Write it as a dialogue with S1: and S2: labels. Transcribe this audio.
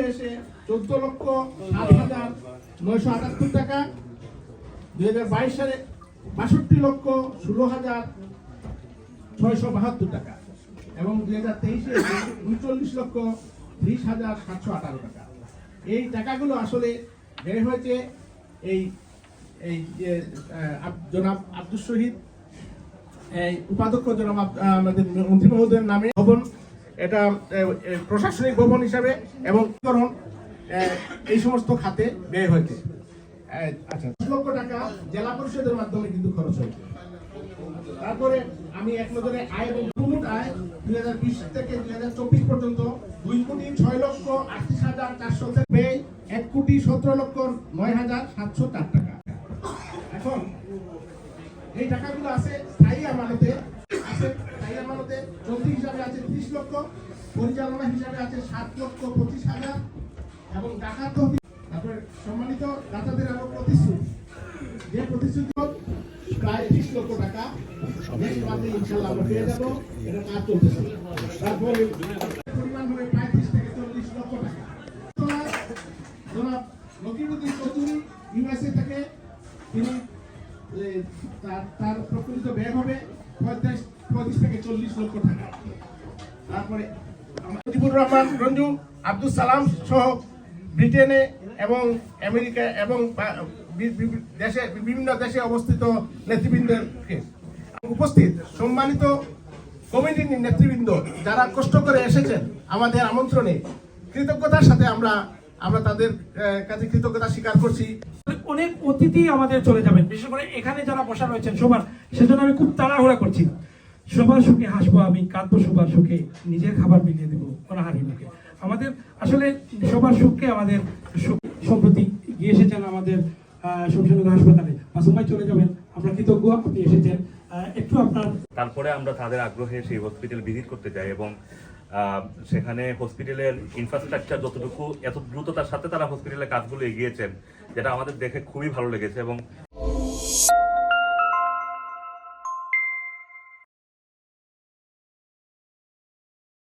S1: এসে 14,07,978 টাকা, 2022 সালে 62,16,672 টাকা এবং 2023 এ 39,20,718 টাকা। এই টাকাগুলো আসলে ব্যয় হয়েছে এই জনাব আব্দুল শহীদ উপাধ্যক্ষ জনাব আমাদের মন্ত্রী মহোদয়ের নামে ভবন, এটা প্রশাসনিক ভবন হিসাবে এবং এই সমস্ত খাতে ব্যয় হয়েছে। আচ্ছা, 10 লক্ষ টাকা জেলা পরিষদের মাধ্যমে কিন্তু খরচ হয়েছে। তারপরে আমি এক নজরে আয় এবং প্রমোট আয় 2020 থেকে 2024 পর্যন্ত 2,06,38,400 ব্যয় 1,17,09,704 টাকা। এখন এই টাকাগুলো আছে স্থায়ী আমানতে, চলতি হিসাবে আছে 30 লক্ষ, পরিচালনা হিসাবে আছে 7,25,000 এবং টাকা তহবিল। তারপরে সম্মানিত দাতাদের আরো প্রতিশ্রুতি, যে প্রতিশ্রুতি প্রায় 30 লক্ষ টাকা ইনশাআল্লাহ আমরা পেয়ে যাবো, এটা কাজ চলতেছে। তারপরে পরিমাণ হবে প্রায় 30 থেকে 40 লক্ষ টাকা। জনাব লকিরউদ্দিন চৌধুরী ইউএসএ থেকে তিনি তার প্রকৃত ব্যয় হবে 35 থেকে 40 লক্ষ টাকা। তারপরে মুজিবুর রহমান রঞ্জু, আব্দুল সালাম সহ ব্রিটেনে এবং আমেরিকা এবং দেশে বিভিন্ন দেশে অবস্থিত নেতৃবৃন্দকে উপস্থিত সম্মানিত কমিটির নেতৃবৃন্দ যারা কষ্ট করে এসেছেন আমাদের আমন্ত্রণে, কৃতজ্ঞতার সাথে আমরা তাদের কাছে কৃতজ্ঞতা স্বীকার করছি।
S2: অনেক অতিথি আমাদের চলে যাবেন, বিশেষ করে এখানে যারা বসা রয়েছেন সবার, সেজন্য আমি খুব তাড়াহুড়া করছি। সবার সুখে হাসবো আমি, কাঁদবো সবার সুখে, নিজের খাবার মিলিয়ে দেবো অনাহারি মুখে। আমাদের আসলে সবার সুখকে আমাদের সম্প্রতি গিয়ে এসেছেন আমাদের শমশেরনগর হাসপাতালে। মাসুম ভাই চলে যাবেন, আমরা কৃতজ্ঞ আপনি এসেছেন। একটু আপনার
S3: তারপরে আমরা তাদের আগ্রহে সেই হসপিটাল ভিজিট করতে যাই এবং সেখানে হসপিটালের ইনফ্রাস্ট্রাকচার যতটুকু এত দ্রুততার সাথে তারা হসপিটালের কাজগুলো এগিয়েছেন, যেটা আমাদের দেখে খুবই ভালো লেগেছে এবং